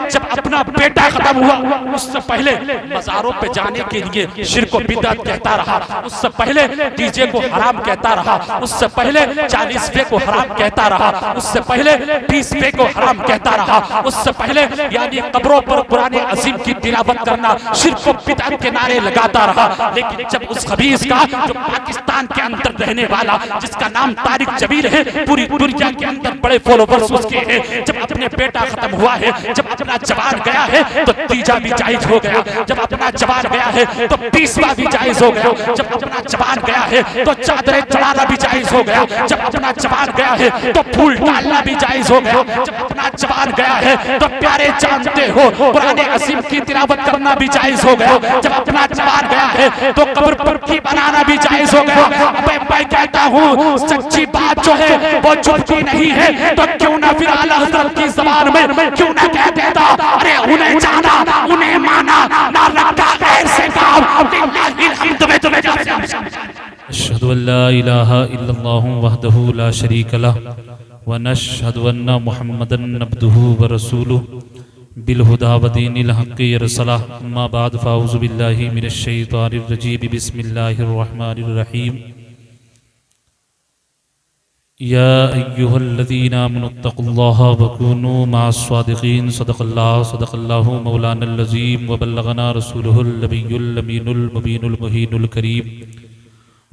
जब अपना बेटा खत्म हुआ उससे पहले मज़ारों पे जाने के लिए शिर्क को बिदअत कहता रहा, उससे पहले डीजे को हराम कहता रहा, उससे पहले 40वें को हराम कहता रहा, उससे पहले 20वें को हराम कहता रहा, उससे पहले यानी कब्रों पर कुरान अजीम की तिलावत करना शिर्क को बिदअत के नारे लगाता रहा। लेकिन जब उस खबीस का जो पाकिस्तान के अंदर रहने वाला जिसका नाम तारिक जमील है, पूरी दुनिया के अंदर बड़े फॉलोवर्स उसके हैं, जब अपने बेटा खत्म हुआ है, जब अपना जवान गया है तो तीजा भी जायज हो गया, जब अपना जवान गया है तो 20वां भी जायज हो गया, जब अपना जवान गया है तो चादरें चढ़ाना भी जायज हो गया, जब अपना जवान गया है तो फूल डालना भी जायज हो गया, जब अपना जवान गया है तो प्यारे जानते हो कुरान अजीम की तिलावत करना भी जायज हो गया, जब अपना जवान गया है तो कब्र पर की बनाना भी जायज हो गया। अबे मैं कहता हूँ सच्ची बात जो है वो झूठी नहीं है, तो क्यों ना फिर आला हज़रत की ज़बान में क्यों ना कह देता, अरे उन्हें जाना उन्हें माना ना रखा ऐसे काम। अशहदु अल्ला इलाहा इल्लल्लाहु वहदहु ला शरीक लह व नशहदु अन्ना मुहम्मदन अब्दुहु व रसूलुहु बिल हुदा व दीनिल हक़्क़ि अरसला। अम्मा बाद फ़अऊज़ु बिल्लाहि मिनश शैतानिर रजीम बिस्मिल्लाहिर रहमानिर रहीम। या अय्युहल्लज़ीना आमनुत्तक़ुल्लाहा व कूनू मअस्सादिक़ीन। सदक़ल्लाहु मौलानल अज़ीम व बल्लगना रसूलुहुल नबियुल अमीनुल मुबीनुल मुहीनुल करीम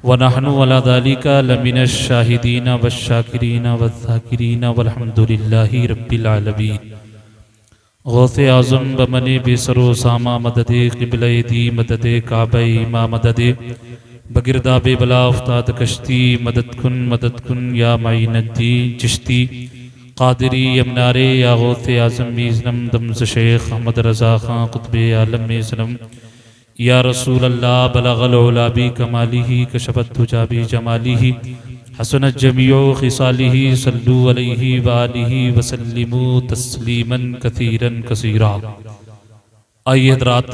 व नहनु अला ज़ालिका लमिनश शाहिदीन वश्शाकिरीन वज़्ज़ाकिरीन वल्हम्दुलिल्लाहि रब्बिल आलमीन। गौसे आज़म बमने बेसरो सामा मददे क़िबले दी मददे काबे मा मददे बगिरदा बेबला उफ्ताद कश्ती मदद कुन या माइनद्दी चिश्ती कादिरी यमनारे या गौसे आज़म मीज़नम दम्स शेख अहमद रज़ा खां कुतबे आलम में सनम या रसूल अल्लाह बलगल उला बी कमालिही कशफत तुजा बी जमालिही हसनत जमीओ खिसालिही सल्लु अलैहि व आलिहि वसल्लिमु तस्लीमन कसीरन कसीरा। आइए हज़रात,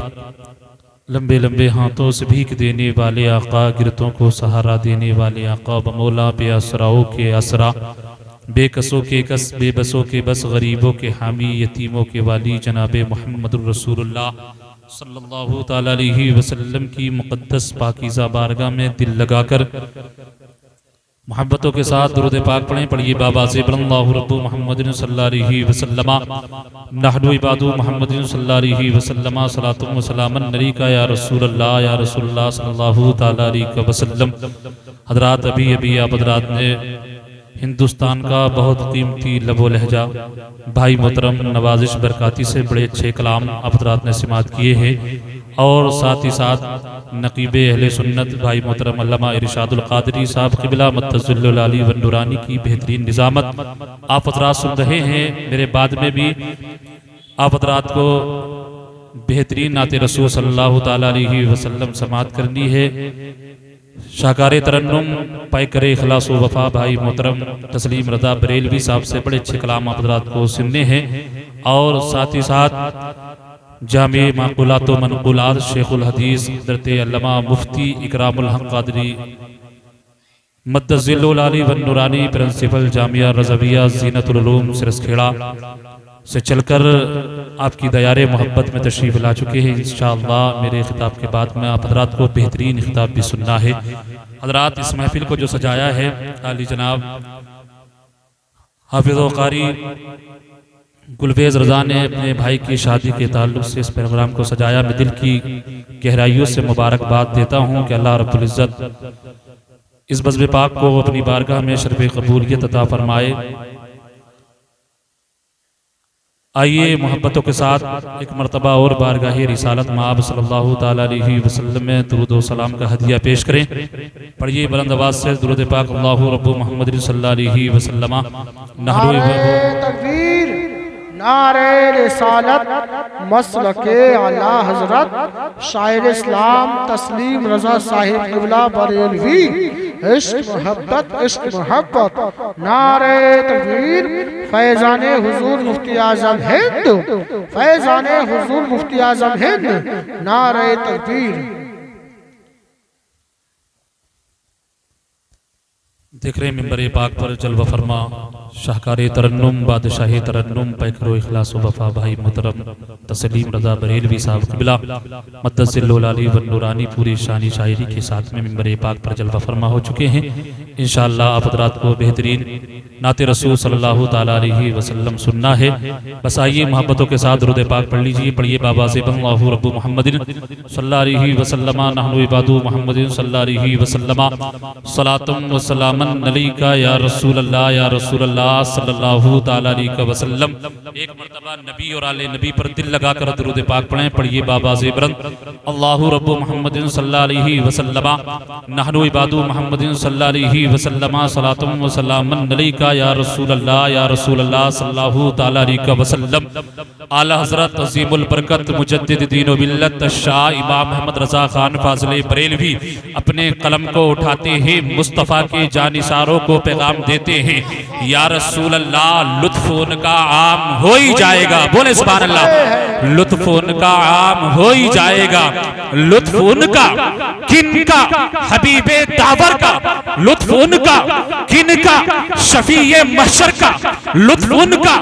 लंबे लंबे हाथों से भीख देने वाले आका, गिरतों को सहारा देने वाले आका, बमौला बेअसराओं के असरा, बेकसों के कस, बेबसों के बस, गरीबों के हामी, यतीमों के वाली जनाब मुहम्मदुर रसूलुल्लाह सल्लल्लाहु ताला अलैहि वसल्लम की मुक़द्दस पाकीज़ा बारगाह में दिल लगाकर मोहब्बतों के साथ दुरूद पाक पढ़ें। पढ़िए बाबा से बल्लल्लाहु रब्बु मुहम्मदिन सल्लल्लाहु अलैहि वसल्लम नहनु इबादु मुहम्मदिन सल्लल्लाहु अलैहि वसल्लम सलातुम व सलामन अलैका या रसूलल्लाह सल्लल्लाहु ताला अलैहि वसल्लम। हज़रात, अभी अभी आप हज़रात ने हिंदुस्तान का बहुत कीमती लबो लहजा भाई मोहतरम नवाजिश बरकाती से बड़े अच्छे कलाम आप हज़रात ने समाअत किए हैं, और साथ ही साथ नकीब अहले सुन्नत भाई मोहतरम अल्लामा इरशादुल क़ादरी साहब क़िबला मत्तज़िल्लुल आली व नूरानी की बेहतरीन निज़ामत आप हज़रात सुन रहे हैं। मेरे बाद में भी आप हज़रात को बेहतरीन नाते रसूल सल्लल्लाहु ताला अलैहि वसल्लम समाअत करनी है। शाहकारे तरन्नुम पैकरे इखलास व वफा भाई मोहतरम तस्लीम रज़ा बरेलवी साहब से बड़े अच्छे कलाम आप हज़रात को सुनने हैं, और साथ ही साथ जामे माक़ुलात व मनक़ुलात शेखुल हदीस हज़रत अल्लामा मुफ्ती इकरामुल हक़ क़ादरी मद्दज़िल्लुल आली व नूरानी प्रिंसिपल जामिया रज़विया ज़ीनतुल उलूम सिरसखेड़ा से चलकर आपकी दयारे मोहब्बत में तशरीफ़ ला चुके हैं। इंशाअल्लाह मेरे खिताब के बाद में आप हज़रात को बेहतरीन खिताब भी सुनना है। हज़रात, इस महफिल को जो सजाया है आली जनाब हाफिज़ व क़ारी गुलवेज़ रज़ा ने अपने भाई की शादी के ताल्लुक़ से इस प्रोग्राम को सजाया। मैं दिल की गहराइयों से मुबारकबाद देता हूँ कि अल्लाह रब्बुल इज़्ज़त इस बज़्म पाक को अपनी बारगाह में शर्फ़ क़बूलियत अता फ़रमाए। आइए मोहब्बतों के साथ एक मरतबा और बारगाह रिसालत माब सल्लल्लाहु ताला अलैहि वसल्लम में दुरूद व सलाम का हदिया पेश करें। पढ़िए बुलंद आवाज़ से दुरूद पाक अल्लाहु रब्बु मुहम्मदिन सल्लल्लाहु अलैहि वसल्लम। तकबीर, नारे रिसालत, मसलके आला हजरत शायर इस्लाम तस्लीम रज़ा साहिब क़िबला बरेलवी। इश्क मोहब्बत, नारे तकबीर, फैज़ाने हुजूर मुफ्ती आज़म हिंद, फैज़ाने हुजूर मुफ्ती आज़म हिंद, नारे तकबीर। देख रहे मिंबर पाक पर जलवा फरमा शाहकार तरन्नुम बादशाह तरन्नुम पैकरो इखलास व वफा भाई मोहतरम तस्लीम रजा बरेलवी साहब क़िबला मद्दसिल्लुलाली व नूरानी पूरी शानी शायरी के साथ में मिंबर पाक पर जलवा फरमा हो चुके हैं। इंशाअल्लाह आप हज़रात को बेहतरीन नाते रसूल सल्लल्लाहु ताला अलैहि वसल्लम सुनना है। बस आइए मोहब्बतों के साथ दुरूद पाक पढ़ लीजिए। पढ़िए बाबा से अल्लाहु रब्बु मुहम्मदिन सल्लल्लाहु अलैहि वसल्लम नहनु इबादु मुहम्मदिन सल्लल्लाहु अलैहि वसल्लम सलातुम व सलामन अलैका या रसूल अल्लाह सल्लल्लाहु ताला अलैहि वसल्लम। एक मर्तबा नबी और आले नबी पर दिल लगाकर दुरूद पाक पढ़ें। पढ़िए बाबा से बुलंद अल्लाहु रब्बु मुहम्मदिन सल्लल्लाहु अलैहि वसल्लम नहनु इबादु मुहम्मदिन सल्लल्लाहु अलैहि वसल्लम सलातुम व सलामन अलैका या रसूल अल्लाह सल्लल्लाहु ताला अलैहि वसल्लम। आला हज़रत अज़ीमुल बरकत मुजद्दिद दीन व मिल्लत शाह इमाम अहमद रज़ा खान फाज़िले बरेलवी अपने कलम को उठाते हैं, मुस्तफ़ा के जानिसारों को पैगाम देते हैं, या रसूल अल्लाह लुत्फ़ उनका आम हो ही जाएगा। बोले सुभान अल्लाह। लुत्फ़ उनका आम हो ही जाएगा। लुत्फ़ उनका किनका हबीबे दावर का, लुत्फ़ उनका किनका शफीए महशर का, लुत्फ़ उनका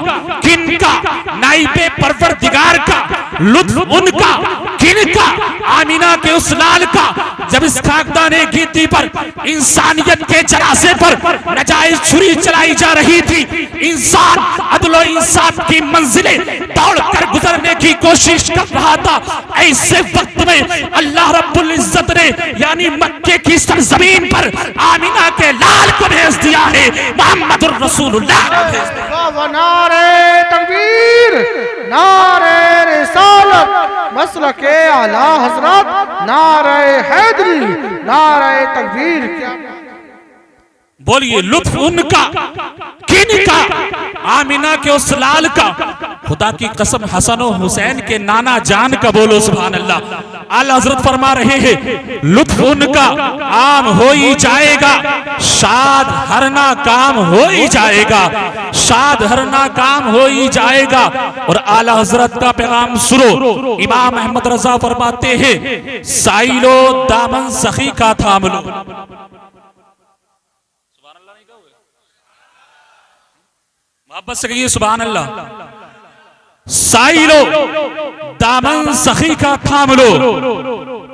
किनका नाइबे परवरदिगार का, लुत्फ़ उनका किनका आमीना के उस लाल का जब इस खाकदाने गीती पर इंसानियत के जनाजे पर नाजायज छुरी चलाई जा रही थी। इंसान अदलो इंसाफ की मंजिलें दौड़ कर गुजरने की कोशिश कर रहा था। ऐसे वक्त में अल्लाह रब्बुल इज्जत ने यानी मक्के की सरजमीन पर आमीना के लाल को भेज दिया है, मोहम्मदुर रसूलुल्लाह को भेज दिया। नारे तकबीर, नारे रिसालत, मसलके आला हजरत, नारे हैदरी, नारे तकबीर। क्या बोलिए लुत्फ उनका किनका आमीना के उस लाल का, खुदा की कसम हसन और हुसैन के नाना जान का। बोलो सुभान अल्लाह। आला हजरत फरमा रहे हैं लुत्फ उनका आम हो ही जाएगा, शाद हरना काम हो ही जाएगा, शाद हरना काम हो ही जाएगा। और आला हजरत का पैगाम सुनो। इमाम अहमद रजा फरमाते हैं साइलो दामन सखी का थाम लो। वापस से कहिए सुभान अल्लाह। साइलो दामन सखी का थाम लो,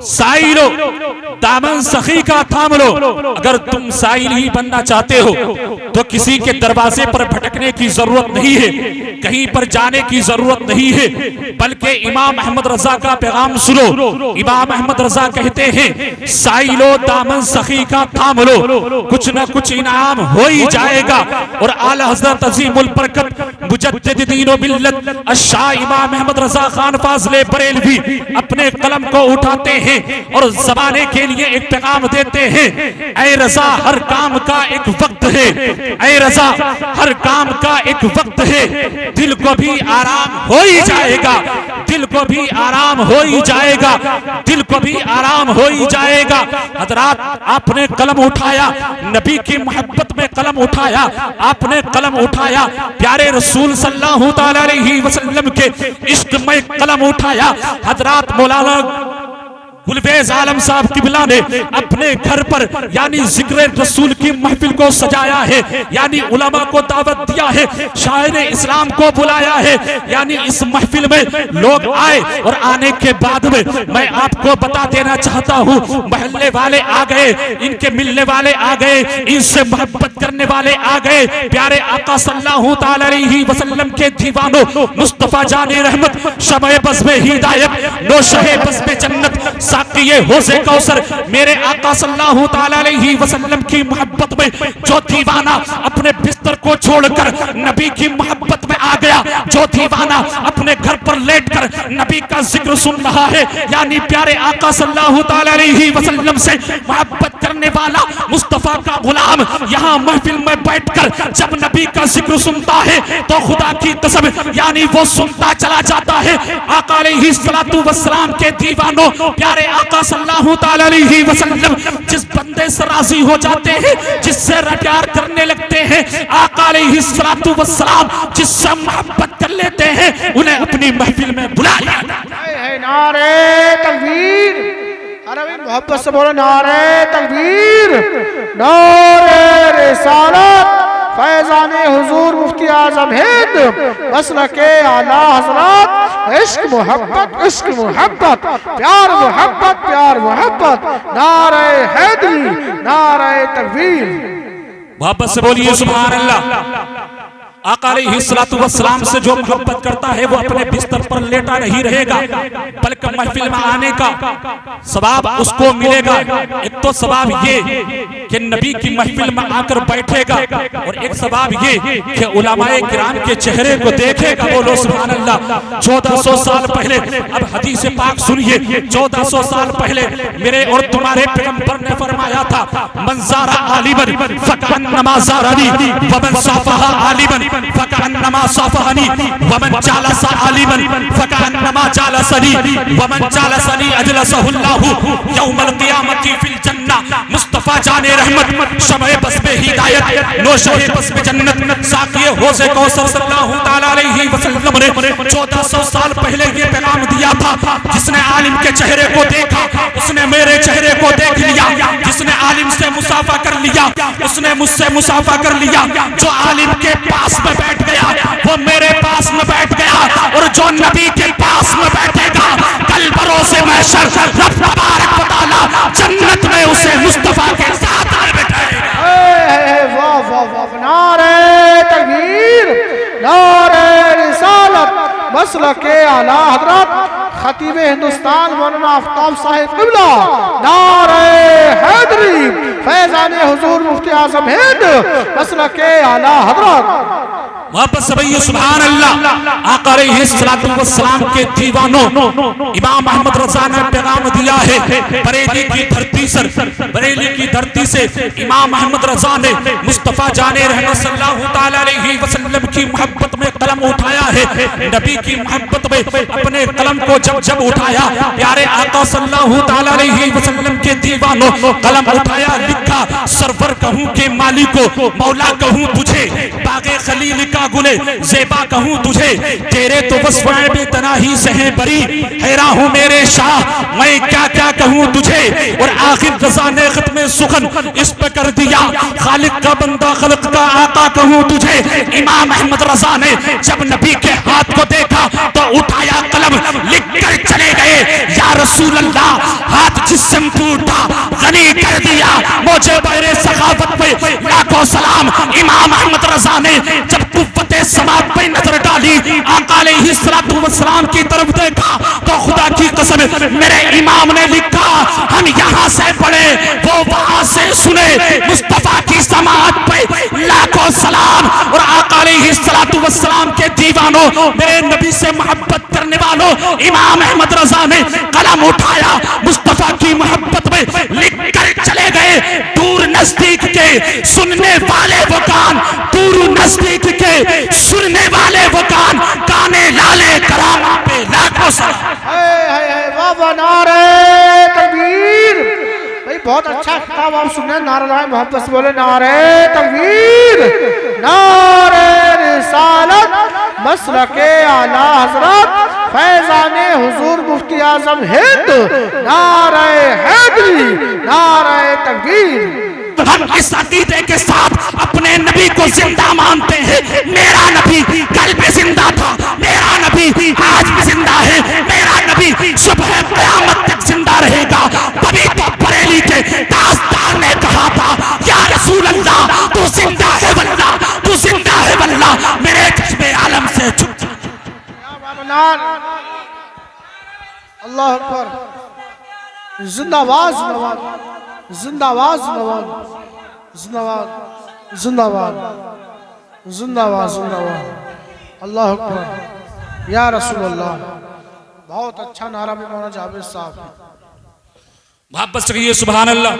साइलो दामन सखी का थाम लो। अगर तुम साइल ही बनना चाहते हो तो किसी के दरवाजे पर भटकने की जरूरत नहीं है, कहीं पर जाने की जरूरत नहीं है, बल्कि इमाम अहमद रजा का पैगाम सुनो। इमाम अहमद रजा कहते हैं साइलो दामन सखी का थाम लो, कुछ न कुछ इनाम हो ही जाएगा। और आला हज़रत अज़ीमुल बरकत मुजद्दिद दीन व मिल्लत शाह इमाम अहमद रजा खान फाज़िले बरेलवी अपने कलम को उठाते हैं और ज़माने के लिए एक पैगाम देते हैं। ऐ रजा हर काम का एक वक्त है, ऐ रजा हर काम का एक वक्त है, दिल को भी आराम हो ही जाएगा, दिल को भी आराम हो ही जाएगा, दिल को भी आराम हो ही जाएगा। हज़रात आपने कलम उठाया, नबी की मोहब्बत में कलम उठाया, आपने कलम उठाया, प्यारे रसूल सल्लल्लाहु ताला अलैहि वसल्लम के इश्क में कलम उठाया। हज़रात मौलाना गुलवेज आलम साहब किबला ने अपने घर पर यानी जिक्र रसूल की महफिल को सजाया है, यानी उलमा को दावत दिया है, शायर इस्लाम को बुलाया है, यानी इस महफिल में लोग आए। और आने के बाद में मैं आपको बता देना चाहता हूँ, महल्ले वाले आ गए, इनके मिलने वाले आ गए, इनसे मोहब्बत करने वाले आ गए। प्यारे आका सल्लल्लाहु ताला अलैहि वसल्लम के दीवानों, मुस्तफा जाने रहमत, शमे बज़्म हिदायत, नौशहे बज़्म जन्नत, साकिए होज़े कौसर, मेरे आका सल्लल्लाहु ताला अलैहि वसल्लम की मोहब्बत में जो दीवाना अपने बिस्तर को छोड़कर नबी की मोहब्बत में आ गया, जो दीवाना अपने घर पर लेटकर नबी का जिक्र सुन रहा है, यानी प्यारे आका सल्लल्लाहु ताला अलैहि वसल्लम से मोहब्बत करने वाला मुस्तफा का गुलाम यहाँ महफिल में बैठकर जब नबी का जिक्र सुनता है तो खुदा की कसम यानी वो सुनता चला जाता है। आका अलैहिस्सलातु वस्सलाम के दीवानों, प्यारे आका सल्लल्लाहु ताला अलैहि वसल्लम जिस बंदे से राजी हो जाते हैं, जिससे प्यार करने लगते हैं, आका अलैहिस्सलातु वस्सलाम जिससे मोहब्बत कर लेते हैं, उन्हें अपनी महफिल में बुला लिया। नारे तकबीर, अरे भाई मोहब्बत से बोलो नारे तकबीर, नारे रिसालत, फैज़ाने हुजूर मुफ्ती आज़म हिंद, मसलके आला हज़रात, इश्क मोहब्बत, प्यार मोहब्बत, नारे हैदरी, नारे तकबीर। वापस से बोलिए सुभान अल्लाह। आका अलैहिस्सलातु वस्सलाम से जो मोहब्बत करता है वो अपने बिस्तर पर लेटा नहीं रहेगा, बल्कि महफिल में आने का सवाब उसको मिलेगा। एक तो सवाब ये कि नबी की महफिल में आकर बैठेगा, और एक सवाब ये कि उलमाए किराम के चेहरे को देखेगा। बोलो सुभान अल्लाह। 1400 साल पहले, अब हदीस पाक सुनिए, 1400 साल पहले मेरे और तुम्हारे पैगंबर ने फरमाया था, मंज़ारा आलिमन फकअन्नमा ज़ारनी व मन साफ़हा आलिमन फकअन्नमा साफ़हनी व मन जालसा आलिमन फकअन्नमा जालसनी व मन जालसनी अजलसहुल्लाहु यौमल क़ियामति फिल जन्नह। मुस्तफा जाने रहमत, शमए बस्मे हिदायत, नोशे बस्मे जन्नत, साक़िए हौज़े कौसर सल्लल्लाहु तआला अलैहि वसल्लम ने 1400 साल पहले ये पैगाम दिया था। जिसने आलिम के चेहरे को देखा उसने मेरे चेहरे को देख लिया, जिसने आलिम से मुसाफा कर लिया उसने मुझसे मुसाफा कर लिया। जो आलिम के पास में बैठ गया वो मेरे पास में बैठ गया, और जो नबी के पास में बैठेगा कल बरोज़े महशर रब तबारक व तआला जन्नत में उसे मुस्तफा के साथ बैठाएगा। वाह वाह वाह, नारे तकबीर, नारे रिसालत, मसलके आला हज़रत खतीब हिंदुस्तान मौलाना आफ्ताब साहिब क़िबला, नारे हैदरी, फैज़ाने हुजूर मुफ्ती आज़म हिंद, मसलके आला हज़रत। वापस भैया सुभान अल्लाह। आका अलैहिस्सलातु वस्सलाम के दीवानों, इमाम अहमद रज़ा ने पैगाम दिया है बरेली की धरती से, बरेली की धरती से इमाम अहमद रज़ा ने मुस्तफा जाने रहमत सल्लल्लाहु तआला अलैहि वसल्लम की मोहब्बत में कलम उठाया है। नबी की मोहब्बत में अपने कलम को जब उठाया, प्यारे आका सल्लल्लाहु तआला अलैहि वसल्लम के दीवानों कलम उठाया, लिखा, सरवर कहूं के मालिको, मौला कहूं तुझे, बागे खलील का गुले ज़ेबा कहूं तुझे, तेरे तो वस्फ़े बेतनाही से हैं बरी, हैरान हूं मेरे शाह मैं क्या क्या कहूं तुझे। और आखिर रज़ा ने ख़त्मे सुखन इस पे कर दिया, खालिक का बंदा खल्क का आका कहूं तुझे। इमाम अहमद रज़ा ने जब नबी के हाथ को देखा तो उठाया कलम, लिख कर चले गए, या रसूल अल्लाह, हाथ जिस्म टूटा गनी कर दिया मुझे बहरे सखावत पे लाखों सलाम। इमाम अहमद रज़ा ने जब कुव्वते समात पे नजर डाली, आका अलैहिस्सलातु वस्सलाम की तरफ देखा तो खुदा की कसम मेरे इमाम ने लिखा, हम यहाँ से पढ़े वो वहां से सुने, मुस्तफा की समात पे लाखों सलाम। और आका अलैहिस्सलातु वस्सलाम के दीवानों, मेरे नबी से मोहब्बत करने वालों, इमाम अहमद रज़ा ने कलम उठाया, मुस्तफा की मोहब्बत में लिख कर चले गए। दूर नजदीक के सुनने वाले वो कान, दूर नजदीक के सुनने वाले वो कान, काने लाले करामा पे लाखों सलाम। वाह, नारे तकबीर। भाई बहुत अच्छा खिताब आप सुन रहे हैं, नारा लाए मोहब्बत से बोले नारे तकबीर, नारे रिसालत, मसलके आला हज़रत, फैज़ाने हुजूर मुफ्ती आज़म हिंद, नारे हैदरी, नारे तकबीर। हम इस अकीदे के साथ अपने नबी को जिंदा मानते हैं। मेरा नबी कल भी जिंदा था, मेरा नबी आज भी जिंदा है, मेरा नबी सुबह क़यामत तक जिंदा रहेगा। तभी तो बरेली के दास्तान ने कहा था, या रसूल अल्लाह तू जिंदा है वल्लाह, तू जिंदा है वल्लाह, मेरे चश्मे आलम से छुप। अल्लाह अकबर, जिंदाबाद जिंदाबाद जिंदाबाद जिंदाबाद जिंदाबाद जिंदाबाद जिंदाबाद जिंदाबाद, अल्लाह अकबर, या रसूल अल्लाह। बहुत अच्छा नारा भी मौलाना जावेद साहब। मोहब्बत से कहिए सुभान अल्लाह,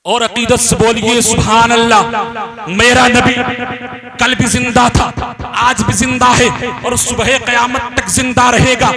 और अकीदत से बोलिए सुभान अल्लाह। मेरा नबी कल भी जिंदा था, आज भी जिंदा है, और सुबह क़यामत तक जिंदा रहेगा।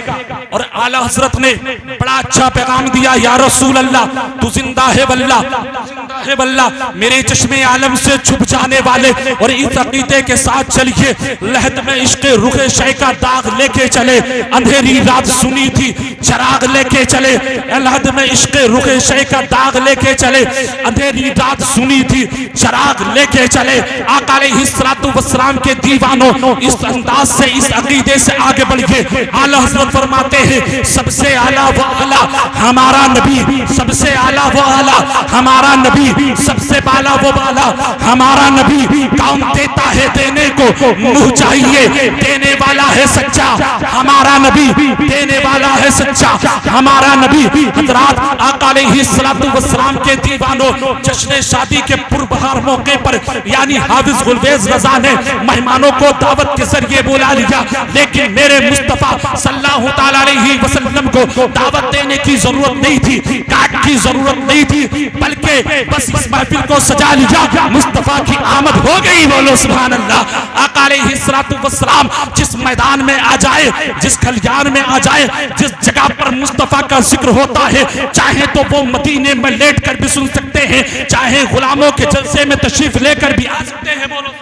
और आला हजरत ने बड़ा अच्छा पैगाम दिया, या रसूल अल्लाह तू जिंदा है वल्लाह, जिंदा है वल्लाह, मेरे चश्मे आलम से छुप जाने वाले। और इस अकीदे के साथ चलिए, लहद में इश्क़ रुखे शय का दाग लेके चले। अंधेरी रात सुनी थी चराग लेके चले, अलहद में इश्क रुखे शे का दाग लेके चले, अंधेरी रात सुनी थी चराग लेके चले। आका अलैहिस्सलातु वस्सलाम के दीवानों, इस अंदाज से, इस अकीदे से आगे बढ़िए। आला हज़रत फरमाते हैं सबसे आला वो आला हमारा नबी, सबसे आला वो आला हमारा नबी, सबसे बाला वो बाला हमारा नबी। काम देता है देने को मुंह चाहिए, देने वाला है सच्चा हमारा नबी, देने वाला है सच्चा हमारा नबी। हज़रात आका अलैहिस्सलातु वस्सलाम के दीवानों, जश्न शादी के पुरबहार मौके पर यानी हाफिज गुलवेज रजा ने मेहमानों को दावत के जरिए बुला लिया, लेकिन मेरे मुस्तफा सल्लल्लाहु ताला अलैहि वसल्लम को दावत देने की जरूरत नहीं थी, कार्ड की जरूरत नहीं थी, बल्कि बस इस महफिल को सजा लिया, मुस्तफा की आमद हो गई। बोलो सुभान अल्लाह। आका अलैहिस्सलातु वस्सलाम जिस मैदान में आ जाए, जिस खलियान में आ जाए, जिस जगह पर मुस्तफा का जिक्र होता है, चाहे तो वो मदीने में लेट कर भी सुन सकते हैं, चाहे गुलामों के जलसे में तशरीफ लेकर भी आ सकते हैं। बोलो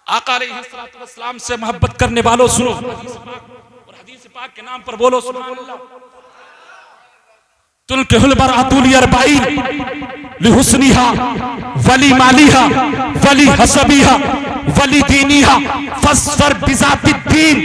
आका अलैहिस्सलातु वस्सलाम से मोहब्बत करने वालों सुनो, और हदीस पाक के नाम पर बोलो सुभान अल्लाह। तुल्किहुल मरअतु लिअरबाईन लिहुस्निहा वली मालिहा वली हसबिहा वली दीनिहा फस्फर बिज़ातिद्दीन।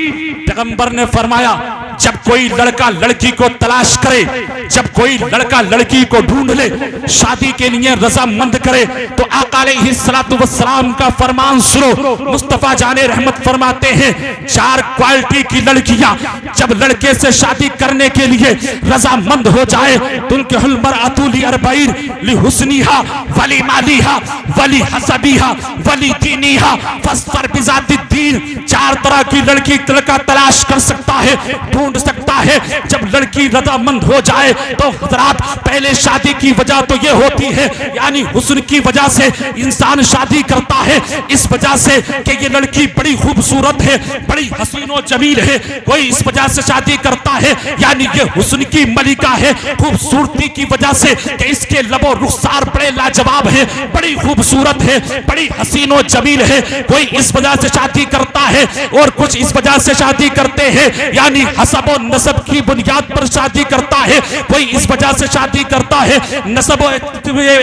पैगंबर ने फरमाया जब कोई लड़का लड़की को तलाश करे, जब कोई लड़का लड़की को ढूंढ ले, शादी के लिए रजामंद करे, तो आका अलैहिस्सलातु वस्सलाम का फरमान सुनो। मुस्तफा जाने रहमत फरमाते हैं 4 क्वालिटी की लड़कियां जब लड़के से शादी करने के लिए रजामंद हो जाए, तुल्किहुल मरअतु लिअरबाईन लिहुस्निहा वली मालिहा वली हसबिहा वली दीनिहा फस्फर बिज़ातिद्दीन। 4 तरह की लड़की लड़का तलाश कर सकता है, ढूंढ सकता है। जब लड़की रजामंद हो जाए तो हज़रात पहले शादी की वजह तो ये होती है, यानी हुस्न की वजह से इंसान शादी करता है, इस वजह से कि ये लड़की बड़ी खूबसूरत है, बड़ी हसीन और जमील है, कोई इस वजह से शादी करता है, यानी ये हुस्न की मलिका है, खूबसूरती की वजह से कि इसके लबो रुखसार बड़े लाजवाब है, बड़ी खूबसूरत है, बड़ी हसीन और जमील है, कोई इस वजह से शादी करता है, और कुछ इस वजह से शादी करते हैं यानी हसब और नसब की बुनियाद पर शादी करता है, कोई इस वजह से शादी करता है, नसब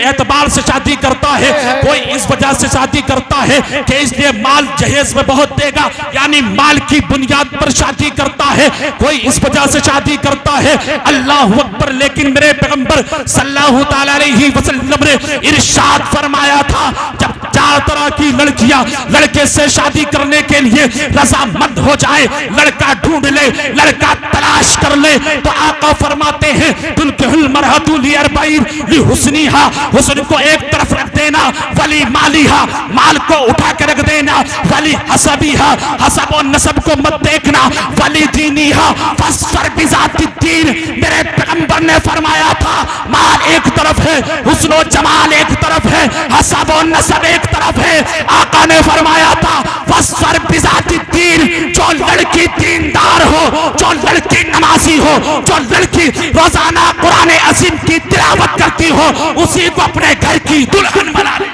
एतबार से शादी करता है, कोई इस वजह से शादी करता है कि इसलिए माल जहेज में बहुत देगा, यानी माल की बुनियाद पर शादी करता है, कोई इस वजह से शादी करता है। अल्लाहु अकबर। लेकिन मेरे पैगंबर सल्लल्लाहु ताला अलैहि वसल्लम ने इरशाद फरमाया था जब 4 तरह की लड़कियां लड़के से शादी करने के लिए रजामंद हो जाए, लड़का ढूंढ ले, लड़का तलाश कर ले, तो आका फरमाते हैं तुल्किहुल मरअतु लिअरबाईन लिहुस्निहा, हुस्न को एक तरफ रख देना, वली मालिहा, माल को उठा के रख देना, वली हसबिहा, हसब और नसब को मत देखना, वली दीनिहा फस्फर बिज़ातिद्दीन। मेरे पैगंबर ने फरमाया था माल एक तरफ है, हुस्न और जमाल एक तरफ है, हसब और नसब एक तरफ है। आका ने फरमाया था फस्फर बिज़ातिद्दीन। जो लड़की दीनदार हो, जो लड़की नमाजी हो, जो लड़की रोजाना कुरान अज़ीम की तिलावत करती हो, उसी को अपने घर की दुल्हन बना ले।